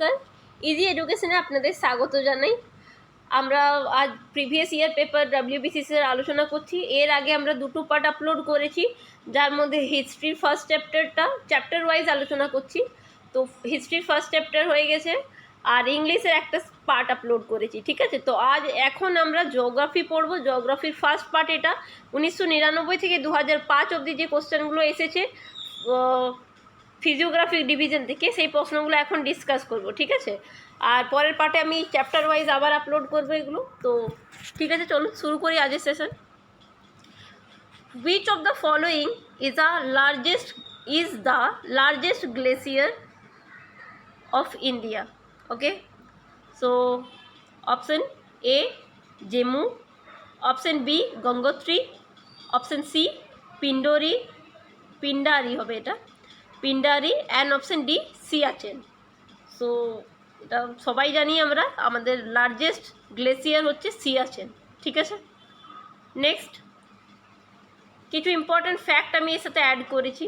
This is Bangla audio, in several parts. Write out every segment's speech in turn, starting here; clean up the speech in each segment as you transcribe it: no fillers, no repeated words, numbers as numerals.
নমস্কার, ইজি এডুকেশনে আপনাদের স্বাগত জানাই। আমরা আজ প্রিভিয়াস ইয়ার পেপার WBCS এর আলোচনা করছি। এর আগে আমরা দুটো পার্ট আপলোড করেছি, যার মধ্যে হিস্ট্রির ফার্স্ট চ্যাপ্টার ওয়াইজ আলোচনা করছি। তো হিস্ট্রির ফার্স্ট চ্যাপ্টার হয়ে গেছে, আর ইংলিশের একটা পার্ট আপলোড করেছি, ঠিক আছে। তো এখন আমরা জিওগ্রাফি পড়বো। জিওগ্রাফির ফার্স্ট পার্ট এটা 1999 থেকে 2005 অবধি যে কোশ্চেনগুলো এসেছে ফিজিওগ্রাফিক ডিভিশন থেকে, সেই প্রশ্নগুলো এখন ডিসকাস করব, ঠিক আছে। আর পরের পার্টে আমি চ্যাপ্টার ওয়াইজ আবার আপলোড করবো এগুলো। তো ঠিক আছে, চলুন শুরু করি আজকের session. Which of the following is the largest glacier of India? Okay, so option A Jemu, option B Gangotri, option C Pindari হবে এটা Pindari, and option D Siachen. So এটা সবাই জানি আমরা, আমাদের লার্জেস্ট গ্লেসিয়ার হচ্ছে সিয়াচেন, ঠিক আছে। নেক্সট কিছু ইম্পর্ট্যান্ট ফ্যাক্ট আমি এর সাথে অ্যাড করেছি,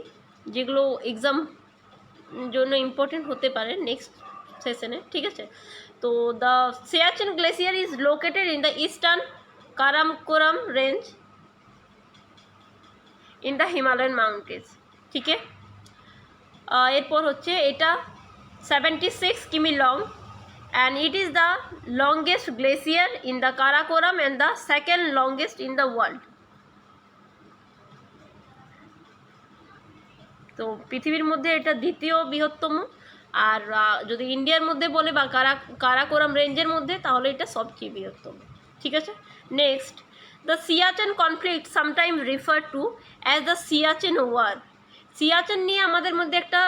যেগুলো এক্সাম জন্য ইম্পর্টেন্ট হতে পারে নেক্সট সেশনে, ঠিক আছে। তো the Siachen glacier is located in the eastern Karakoram range in the Himalayan mountains, ঠিক আছে। এরপর হচ্ছে এটা 76 কিমি long, and it is the longest glacier in the Karakoram and the second longest in the world. তো পৃথিবীর মধ্যে এটা দ্বিতীয় বৃহত্তম, আর যদি ইন্ডিয়ার মধ্যে বলে বা কারাকোরাম রেঞ্জের মধ্যে, তাহলে এটা সবচেয়ে বৃহত্তম, ঠিক আছে। Next, the Siachen conflict sometime refer to as the Siachen war. Siachen নিয়ে আমাদের মধ্যে একটা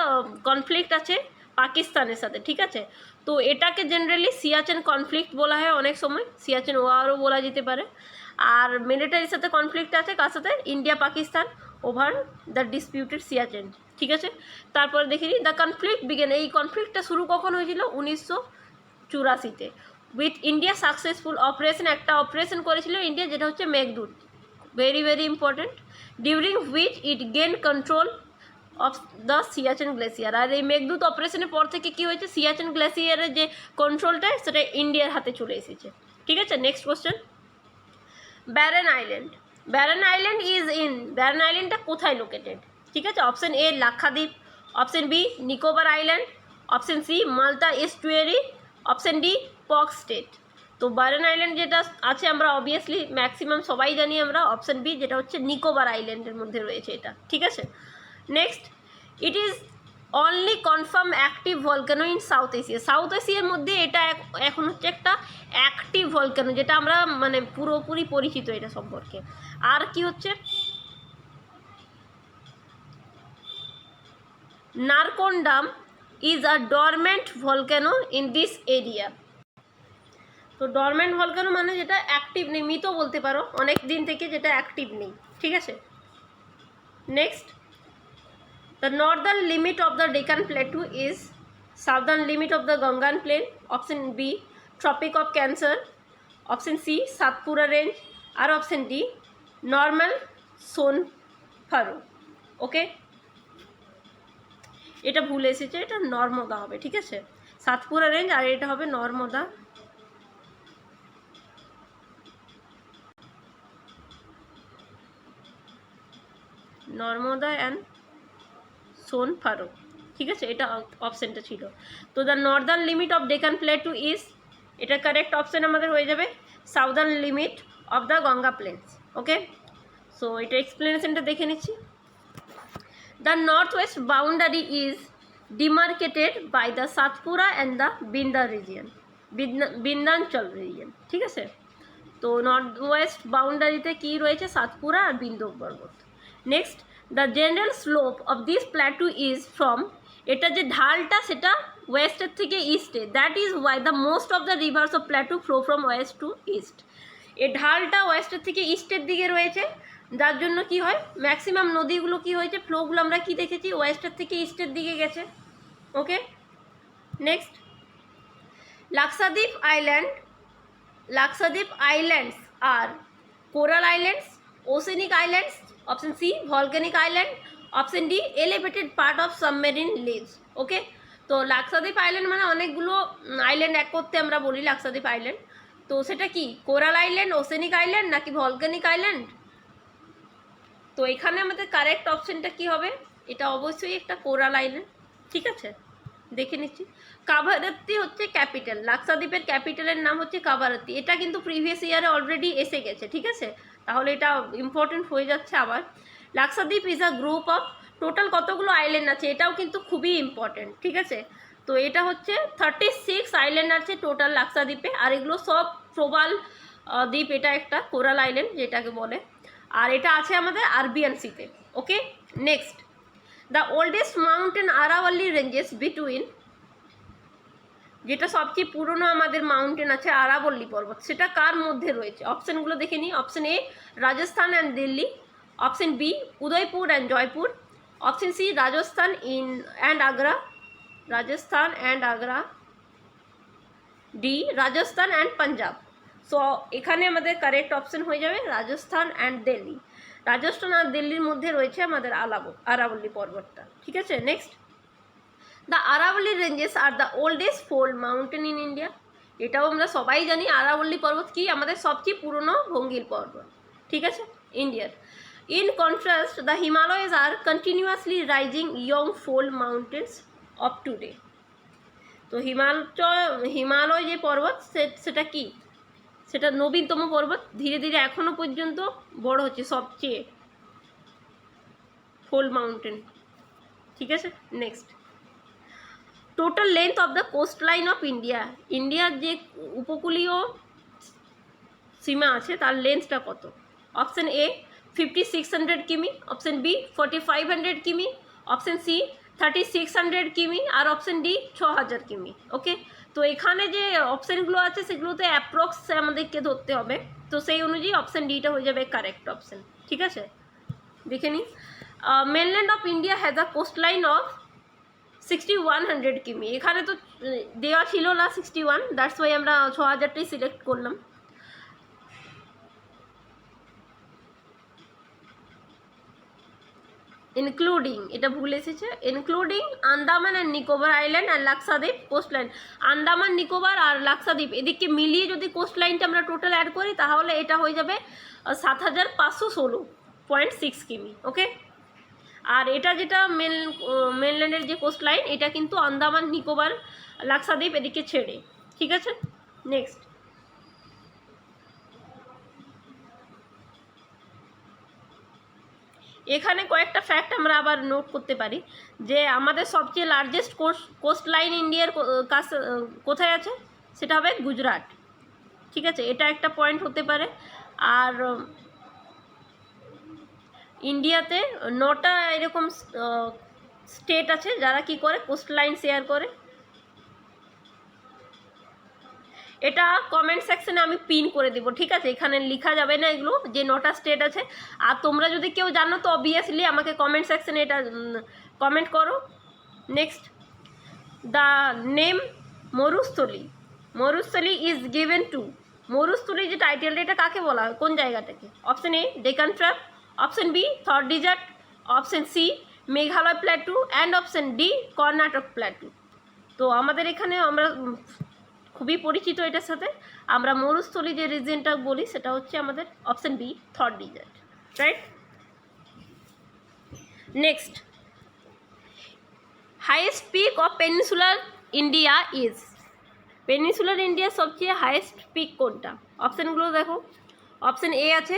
কনফ্লিক্ট আছে পাকিস্তানের সাথে, ঠিক আছে। তো এটাকে জেনারেলি সিয়াচেন কনফ্লিক্ট বলা হয়, অনেক সময় সিয়াচেন ওয়ারও বলা যেতে পারে। আর মিলিটারির সাথে কনফ্লিক্ট আছে কার সাথে? India Pakistan over the disputed Siachen, ঠিক আছে। তারপরে দেখে নিই, দ্য কনফ্লিক্ট বিগেন। এই কনফ্লিক্টটা শুরু কখন হয়েছিল? 1984-তে উইথ ইন্ডিয়া সাকসেসফুল অপারেশন। একটা অপারেশন করেছিল ইন্ডিয়া, যেটা হচ্ছে Meghdoot, very very important, during which it gain control of the Siachen glacier. আর এই মেঘদূত অপারেশনের পর থেকে কী হয়েছে? সিয়াচেন গ্লেসিয়ারের যে কন্ট্রোলটা সেটা ইন্ডিয়ার হাতে চলে এসেছে, ঠিক আছে। Next question, Barren Island. Barren Island Barren আইল্যান্ডটা কোথায় লোকেটেড? ঠিক আছে, option A Lakshadweep, option B Nicobar Island, option C Malta estuary, option D Palk Strait. তো ব্যারেন আইল্যান্ড যেটা আছে, আমরা অবভিয়াসলি ম্যাক্সিমাম সবাই জানি আমরা, অপশন বি যেটা হচ্ছে নিকোবর আইল্যান্ডের মধ্যে রয়েছে এটা, ঠিক আছে। Next, it is only confirm active volcano in south Asia. South এশিয়ার মধ্যে এটা এখন হচ্ছে একটা অ্যাক্টিভ ভলকানো, যেটা আমরা মানে পুরোপুরি পরিচিত এটা সম্পর্কে। আর কি হচ্ছে? Narcondam is a dormant volcano in this area. তো ডরমেন্ট ভলকানো মানে যেটা অ্যাক্টিভ নেই, মৃত বলতে পারো, অনেক দিন থেকে যেটা অ্যাক্টিভ নেই, ঠিক আছে। Next, the northern limit of the Deccan Plateau is southern limit of the Gangan Plain. Option B Tropic of Cancer, option C Satpura Range, R option D Normal Son Faro. ওকে, এটা ভুল এসেছে, এটা নর্মদা হবে, ঠিক আছে। সাতপুরা রেঞ্জ আর এটা হবে নর্মদা। নর্মদা অ্যান্ড সোন ফারো, ঠিক আছে, এটা অপশানটা ছিল। তো the northern limit of Deccan plateau is, এটা কারেক্ট অপশান আমাদের হয়ে যাবে southern limit of the Ganga plains. Okay, so এটা এক্সপ্লেনেশনটা দেখে নিচ্ছি। The north west boundary is demarcated by the Satpura and the Vindhyachal region, ঠিক আছে। তো নর্থ ওয়েস্ট বাউন্ডারিতে কী রয়েছে? সাতপুরা আর বিন্ধ্য পর্বত। Next, the general slope of this plateau is from, এটা যে ঢালটা সেটা ওয়েস্টের থেকে ইস্টে, that is why the most of the rivers of plateau flow from west to east. এই ঢালটা ওয়েস্টের থেকে ইস্টের দিকে রয়েছে, যার জন্য কি হয়, ম্যাক্সিমাম নদীগুলো কি হয়েছে, ফ্লোগুলো আমরা কি দেখেছি, ওয়েস্টের থেকে ইস্টের দিকে গেছে। ওকে, next, Lakshadweep Islands are coral islands, oceanic islands, option C volcanic island, option D elevated part of submarine lakes. Okay, তো লাক্ষাদ্বীপ আইল্যান্ড মানে অনেকগুলো আইল্যান্ড এক করতে আমরা বলি লাক্ষাদ্বীপ আইল্যান্ড। তো সেটা কি কোরাল আইল্যান্ড, ওসেনিক আইল্যান্ড নাকি ভলকানিক আইল্যান্ড? তো এখানে আমাদের কারেক্ট অপশনটা কি হবে? এটা অবশ্যই একটা কোরাল আইল্যান্ড। ঠিক আছে, দেখে নিচ্ছি। কাভারাত্তি হচ্ছে ক্যাপিটাল, লাক্ষাদ্বীপের ক্যাপিটালের নাম হচ্ছে কাভারাত্তি। এটা কিন্তু প্রিভিয়াস ইয়ারে অলরেডি এসে গেছে, ঠিক আছে, তাহলে এটা ইম্পর্টেন্ট হয়ে যাচ্ছে আবার। Lakshadweep is a group of, total কতগুলো আইল্যান্ড আছে এটাও কিন্তু খুবই ইম্পর্টেন্ট, ঠিক আছে। তো এটা হচ্ছে 36 আইল্যান্ড আছে টোটাল লাক্ষাদ্বীপে, আর এগুলো সব প্রবাল দ্বীপ, এটা একটা কোরাল আইল্যান্ড যেটাকে বলে, আর এটা আছে আমাদের আরবিয়ান সিতে। Okay, next, the oldest mountain Aravalli ranges between, যেটা সবচেয়ে পুরনো আমাদের মাউন্টেন আছে আরাবল্লী পর্বত, সেটা কার মধ্যে রয়েছে? অপশানগুলো দেখে নিই। Option A Rajasthan and Delhi, option B Udaipur and Jaipur, option C Rajasthan and Agra, Rajasthan and Agra, D Rajasthan and Punjab. So এখানে আমাদের কারেক্ট অপশান হয়ে যাবে রাজস্থান অ্যান্ড দিল্লি। রাজস্থান আর দিল্লির মধ্যে রয়েছে আমাদের আরাবল্লী পর্বতটা, ঠিক আছে। নেক্সট, দ্য আরাবল্লী ranges are the oldest fold mountain in India, এটাও আমরা সবাই জানি আরাবল্লী পর্বত কি আমাদের সবচেয়ে পুরনো ভঙ্গিল পর্বত, ঠিক আছে, ইন্ডিয়ার। In contrast the Himalayas are continuously rising young fold mountains of today. তো হিমালয় যে পর্বত সেটা কি, সেটা নবীনতম পর্বত, ধীরে ধীরে এখনো পর্যন্ত বড় হচ্ছে, সবচেয়ে ফোল্ড মাউন্টেন, ঠিক আছে। Next, total length of the coast line of India, ইন্ডিয়ার যে উপকূলীয় সীমা আছে তার লেন্থটা কত? অপশান এ 5600 কিমি, অপশান বি 4500 কিমি, অপশান সি 3600 কিমি, আর অপশান ডি 6000 কিমি। ওকে, তো এখানে যে অপশানগুলো আছে সেগুলোতে অ্যাপ্রক্স আমাদেরকে ধরতে হবে, তো সেই অনুযায়ী অপশান ডিটা হয়ে যাবে কারেক্ট অপশান, ঠিক আছে। দেখে নিই, mainland of India has a coast line of 6100 কিমি, এখানে তো দেওয়া ছিল না 61, দ্যাটস ওয়াই আমরা 6000টাই সিলেক্ট করলাম। ইনক্লুডিং, এটা ভুল এসেছে, including Andaman and Nicobar Island and Lakshadweep coast line, Andaman Nicobar আর লাক্ষাদ্বীপ এদিকে মিলিয়ে যদি কোস্ট লাইনটা আমরা টোটাল অ্যাড করি তাহলে এটা হয়ে যাবে 7516.6 কিমি। ওকে, আর এটা যেটা মেনল্যান্ডের যে কোস্ট লাইন এটা কিন্তু আন্দামান নিকোবর লাক্ষাদ্বীপ এদিকে ছেড়ে, ঠিক আছে। নেক্সট, এখানে কয়েকটা ফ্যাক্ট আমরা আবার নোট করতে পারি যে আমাদের সবচেয়ে লার্জেস্ট কোস্ট লাইন ইন্ডিয়ার কাছে কোথায় আছে, সেটা হবে গুজরাট, ঠিক আছে, এটা একটা পয়েন্ট হতে পারে। আর ইন্ডিয়াতে 9টা এরকম স্টেট আছে যারা কি করে কোস্ট লাইন শেয়ার করে, এটা কমেন্ট সেকশনে আমি পিন করে দেবো, ঠিক আছে, এখানে লেখা যাবে না এগুলো যে 9টা স্টেট আছে। আর তোমরা যদি কেউ জানো তো অবভিয়াসলি আমাকে কমেন্ট সেকশনে এটা কমেন্ট করো। Next, the name Marusthali, Marusthali is given to, Marusthali যে টাইটেলটা এটা কাকে বলা হয়, কোন জায়গাটাকে? Option A Deccan trap, option B Thar desert, option C Meghalaya plateau, and option D Karnataka plateau. তো আমাদের এখানে আমরা খুবই পরিচিত এটার সাথে, আমরা মরুস্থলী যে রিজনটা বলি সেটা হচ্ছে আমাদের option B Thar desert, right. Next, highest peak of peninsular India is, peninsular ইন্ডিয়ার সবচেয়ে হাইয়েস্ট পিক কোনটা? অপশানগুলো দেখো, অপশান এ আছে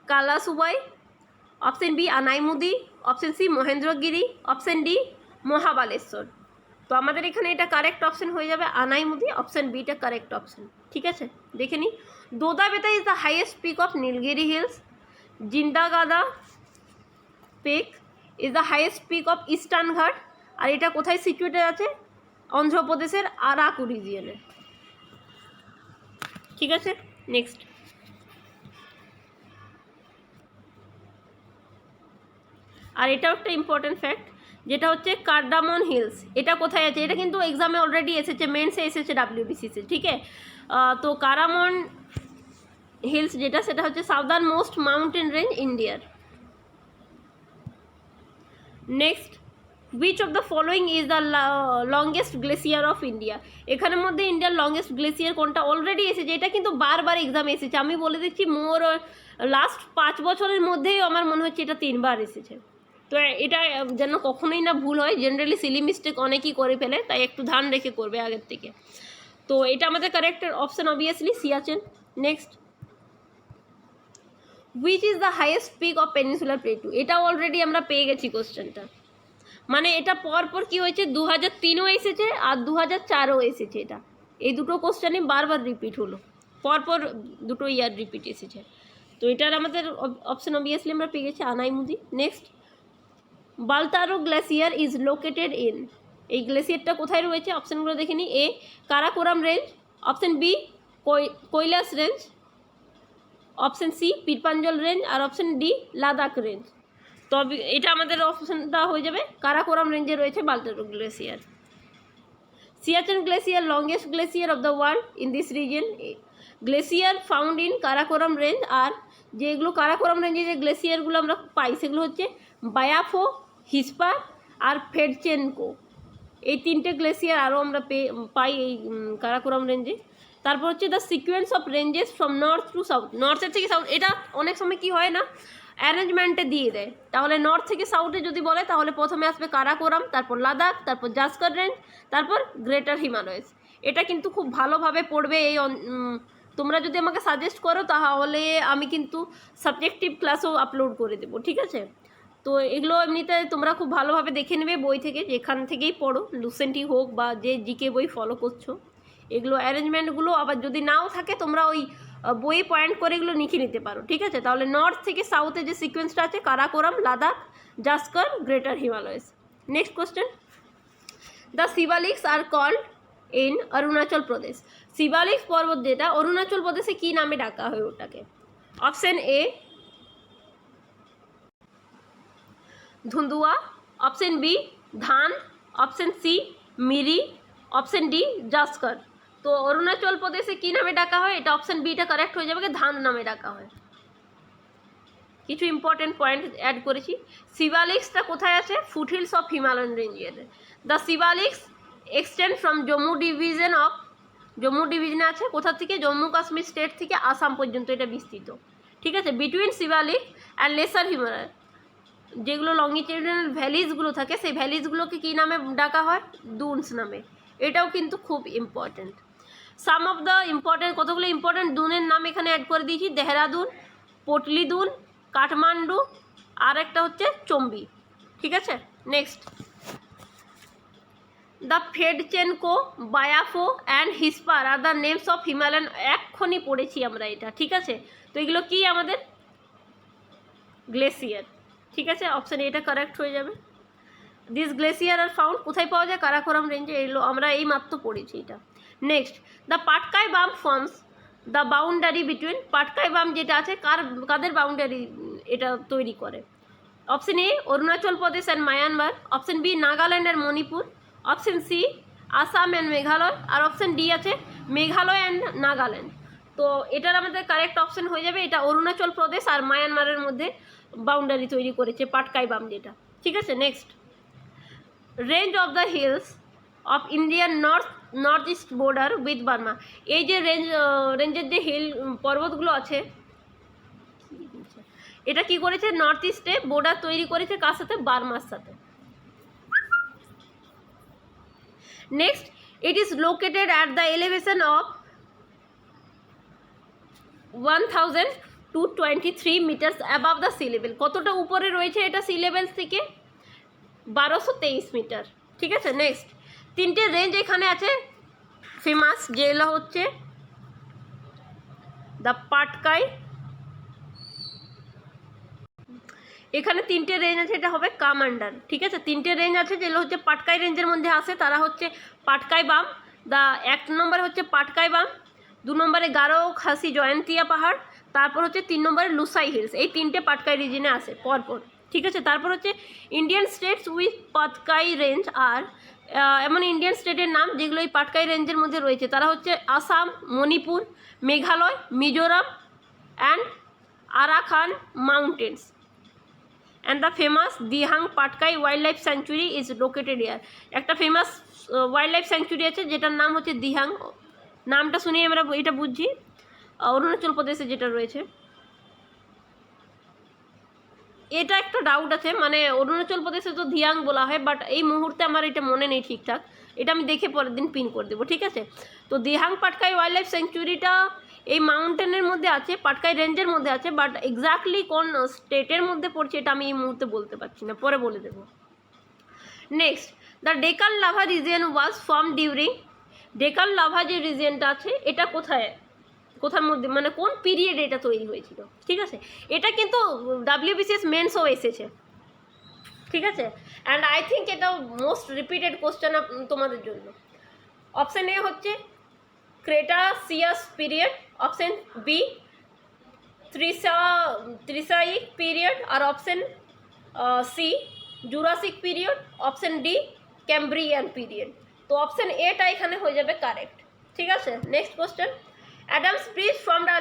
Kalsubai, option B Anamudi, option C Mahendragiri, option D Mahabaleshwar. তো আমাদের এখানে এটা কারেক্ট অপশান হয়ে যাবে আনাইমুদি, অপশান বিটা কারেক্ট অপশান, ঠিক আছে। দেখে নিই, Dodabetta is the highest peak of Nilgiri hills, Jindhagada peak is the highest peak of Eastern Ghat, আর এটা কোথায় সিচুয়েটেড আছে? অন্ধ্রপ্রদেশের আরাকু রিজিয়নে, ঠিক আছে। নেক্সট, আর এটাও একটা ইম্পর্টেন্ট ফ্যাক্ট যেটা হচ্ছে কার্ডামন হিলস, এটা কোথায় আছে? এটা কিন্তু এক্সামে অলরেডি এসেছে, মেন্সে এসেছে, ডাব্লিউবিসিসি, ঠিক আছে। তো কারামন হিলস যেটা সেটা হচ্ছে সাউদার্ন মোস্ট মাউন্টেন রেঞ্জ ইন্ডিয়ার। Next, which of the following is the longest glacier of India, এখানের মধ্যে ইন্ডিয়ার লংগেস্ট গ্লেসিয়ার কোনটা অলরেডি এসেছে, এটা কিন্তু বারবার এক্সামে এসেছে, আমি বলে দিচ্ছি মোর লাস্ট 5 বছরের মধ্যেই আমার মনে হচ্ছে এটা 3বার এসেছে। তো এটা যেন কখনোই না ভুল হয়, জেনারেলি সিলি মিস্টেক অনেকেই করে ফেলে, তাই একটু ধ্যান রেখে করবে আগের থেকে। তো এটা আমাদের correct option obviously Siachen. Next, which is the highest peak of peninsular plateau, এটা অলরেডি আমরা পেয়ে গেছি কোশ্চেনটা, মানে এটা পরপর কি হয়েছে 2003ও এসেছে আর 2004ও এসেছে, এটা এই দুটো কোশ্চেনই বারবার রিপিট হলো, পরপর দুটো ইয়ার রিপিট এসেছে। তো এটার আমাদের অপশন অবভিয়াসলি আমরা পেয়ে গেছি Anaimudi. Next, Baltoro glacier is located in, এই গ্লেসিয়ারটা কোথায় রয়েছে, অপশানগুলো দেখে নিই। A Karakoram range, option B Kailash range, option C Pir Panjal range, আর অপশান ডি লাদাখ রেঞ্জ। তবে এটা আমাদের অপশানটা হয়ে যাবে কারাকোরাম রেঞ্জে রয়েছে Baltoro glacier. Siachen glacier longest glacier of the world in this region, glacier found in Karakoram range, আর যেগুলো কারাকোরাম রেঞ্জে যে গ্লেসিয়ারগুলো আমরা পাই সেগুলো হচ্ছে বায়াফো, হিসপা আর ফেডচেনকো, এই 3টে গ্লেসিয়ার আরও আমরা পাই এই কারাকোরাম রেঞ্জে। তারপর হচ্ছে the sequence of ranges from north to south, নর্থের থেকে সাউথ, এটা অনেক সময় কি হয় না অ্যারেঞ্জমেন্টে দিয়ে দেয়, তাহলে নর্থ থেকে সাউথে যদি বলে তাহলে প্রথমে আসবে কারাকোরাম, তারপর লাদাখ, তারপর জাস্কর রেঞ্জ, তারপর গ্রেটার হিমালয়স। এটা কিন্তু খুব ভালোভাবে পড়বে এই তোমরা যদি আমাকে সাজেস্ট করো তাহলে আমি কিন্তু সাবজেক্টিভ ক্লাসও আপলোড করে দেবো, ঠিক আছে। তো এগুলো এমনিতে তোমরা খুব ভালোভাবে দেখে নেবে বই থেকে, যেখান থেকেই পড়ো, লুসেন্টি হোক বা যে জিকে বই ফলো করছো, এগুলো অ্যারেঞ্জমেন্টগুলো আবার যদি নাও থাকে তোমরা ওই বইয়ে পয়েন্ট করে এগুলো লিখে নিতে পারো, ঠিক আছে। তাহলে নর্থ থেকে সাউথে যে সিকোয়েন্সটা আছে Karakoram, Ladakh, Zanskar, greater Himalayas. Next question, the Shivaliks are called in Arunachal Pradesh, Shivaliks পর্বত যেটা অরুণাচল প্রদেশে কী নামে ডাকা হয় ওটাকে, option A Dhundwa, option B Dhan, option C Miri, option D Zanskar. তো অরুণাচল প্রদেশে কী নামে ডাকা হয়, এটা অপশান বিটা কারেক্ট হয়ে যাবে, ধান নামে ডাকা হয়। কিছু ইম্পর্টেন্ট পয়েন্ট অ্যাড করেছি। শিবালিক্সটা কোথায় আছে, ফুটহিলস অফ হিমালয়ান রেঞ্জের। দ্য শিবালিক্স এক্সটেন্ড ফ্রম জম্মু ডিভিশনে আছে, কোথা থেকে, জম্মু কাশ্মীর স্টেট থেকে আসাম পর্যন্ত এটা বিস্তৃত, ঠিক আছে। Between Shivalik and lesser Himalaya যেগুলো লংগিটিউডিনাল ভ্যালিজগুলো থাকে সেই ভ্যালিজগুলোকে কী নামে ডাকা হয়, দুনস নামে। এটাও কিন্তু খুব important. Some of the important, কতগুলো ইম্পর্টেন্ট দুনের নাম এখানে অ্যাড করে দিয়েছি, দেহরাদুন, পটলিদুন, কাঠমান্ডু, আর একটা হচ্ছে চম্বি, ঠিক আছে। Next, the Fedchenko, Biafo and Hispar are the names of Himalayan, এক্ষুনি পড়েছি আমরা এটা, ঠিক আছে। তো এগুলো কি আমাদের গ্লেসিয়ার, ঠিক আছে। অপশান এটা কারেক্ট হয়ে যাবে। দিস গ্লেসিয়ার আর ফাউন্ড কোথায় পাওয়া যায়, কারাকোরাম রেঞ্জে, এগুলো আমরা এই মাত্র পড়েছি এটা। Next, the Patkai Bum forms the boundary between, Patkai Bum যেটা আছে কাদের বাউন্ডারি এটা তৈরি করে, option A Arunachal Pradesh and Myanmar, option B Nagaland and Manipur, option C Assam and Meghalaya, আর অপশান ডি আছে মেঘালয় অ্যান্ড নাগাল্যান্ড। তো এটার আমাদের কারেক্ট অপশান হয়ে যাবে, এটা অরুণাচল প্রদেশ আর মায়ানমারের মধ্যে বাউন্ডারি তৈরি করেছে পাটকাই বাম যেটা, ঠিক আছে। Next, range of the hills of Indian north east border with Burma, এই যে রেঞ্জের যে হিল পর্বতগুলো আছে এটা কি করেছে, নর্থ ইস্টে বর্ডার তৈরি করেছে কার সাথে, বার্মার সাথে। Next, it is located at the elevation of 1223 metres above the sea level, কতটা উপরে রয়েছে এটা সি লেভেল থেকে, 1223 মিটার, ঠিক আছে। নেক্সট, 3টে রেঞ্জ এখানে আছে ফেমাস, যেগুলো হচ্ছে দ্য পাটকাই, এখানে 3টে রেঞ্জ আছে, এটা হবে কামান্ডার, ঠিক আছে। 3টে রেঞ্জ আছে যেগুলো হচ্ছে পাটকাই রেঞ্জের মধ্যে আসে, তারা হচ্ছে পাটকাই বাম, 1 নম্বরে হচ্ছে পাটকাই বাম, 2 নম্বরে গারো খাসি জয়ন্তিয়া পাহাড়, তারপর হচ্ছে 3 নম্বরে লুসাই হিলস, এই 3টে পাটকাই রিজনে আসে পরপর, ঠিক আছে। তারপর হচ্ছে Indian states with Patkai range, আর এমন ইন্ডিয়ান স্টেটের নাম যেগুলো এই পাটকাই রেঞ্জের মধ্যে রয়েছে তারা হচ্ছে Assam, Manipur, Meghalaya, Mizoram and Arakan mountains. And the famous Dihing Patkai wildlife sanctuary is located here. একটা ফেমাস ওয়াইল্ড লাইফ স্যাংচুরি আছে যেটার নাম হচ্ছে দিহাং, নামটা শুনেই আমরা এটা বুঝছি অরুণাচল প্রদেশে যেটা রয়েছে। এটা একটা ডাউট আছে, মানে অরুণাচল প্রদেশে তো ধিয়াং বলা হয়, বাট এই মুহূর্তে আমার এটা মনে নেই ঠিকঠাক, এটা আমি দেখে পরের দিন পিন করে দেবো, ঠিক আছে। তো দিহাং পাটকাই ওয়াইল্ড লাইফ স্যাংচুরিটা এই মাউন্টেনের মধ্যে আছে, পাটকাই রেঞ্জের মধ্যে আছে, বাট এক্স্যাক্টলি কোন স্টেটের মধ্যে পড়ছে এটা আমি এই মুহূর্তে বলতে পারছি না, পরে বলে দেবো। Next, the Deccan lava region was form during, Deccan lava যে রিজিয়নটা আছে এটা কোথার মধ্যে, মানে কোন পিরিয়ডে এটা তৈরি হয়েছিল, ঠিক আছে। এটা কিন্তু WBCS মেন্সও এসেছে, ঠিক আছে। অ্যান্ড আই থিঙ্ক এটা মোস্ট রিপিটেড কোশ্চেন তোমাদের জন্য। অপশান এ হচ্ছে Cretaceous period, option B Triassic period, আর option C Jurassic period, option D Cambrian period. তো অপশান এটা এখানে হয়ে যাবে কারেক্ট, ঠিক আছে। Next question, Adams Bridge formed a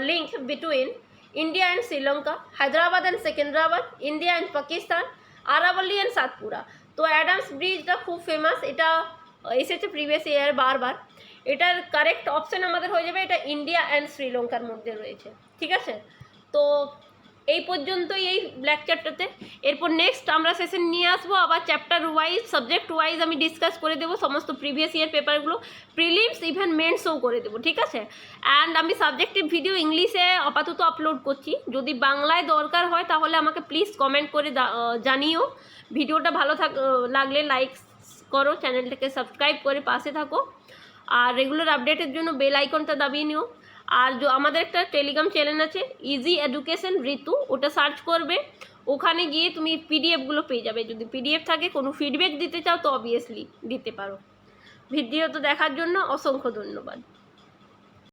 link between India and Sri Lanka, Hyderabad and Secunderabad, India and Pakistan, Aravalli and Satpura। তো অ্যাডামস ব্রিজটা খুব ফেমাস, এটা এসেছে প্রিভিয়াস ইয়ার বারবার। এটার কারেক্ট অপশান আমাদের হয়ে যাবে এটা ইন্ডিয়া অ্যান্ড শ্রীলঙ্কার মধ্যে রয়েছে, ঠিক আছে। তো এই পর্যন্তই এই লেকচারটাতে। এরপর নেক্সট আমরা সেশন নিয়ে আসবো আবার চ্যাপ্টার ওয়াইজ, সাবজেক্ট ওয়াইজ আমি ডিসকাস করে দেবো সমস্ত প্রিভিয়াস ইয়ার পেপারগুলো, প্রিলিমস ইভেন মেন্সও করে দেবো, ঠিক আছে। অ্যান্ড আমি সাবজেক্টিভ ভিডিও ইংলিশে আপাতত আপলোড করছি, যদি বাংলায় দরকার হয় তাহলে আমাকে প্লিজ কমেন্ট করে জানিও। ভিডিওটা ভালো লাগলে লাইক করো, চ্যানেলটাকে সাবস্ক্রাইব করে পাশে থাকো, আর রেগুলার আপডেটের জন্য বেল আইকনটা দাবিয়ে নিও। আর আমাদের একটা টেলিগ্রাম চ্যানেল আছে ইজি এডুকেশন ঋতু, ওটা সার্চ করবে, ওখানে গিয়ে তুমি পিডিএফগুলো পেয়ে যাবে। যদি পিডিএফ থাকে, কোনো ফিডব্যাক দিতে চাও তো অবভিয়াসলি দিতে পারো। ভিডিও তো দেখার জন্য অসংখ্য ধন্যবাদ।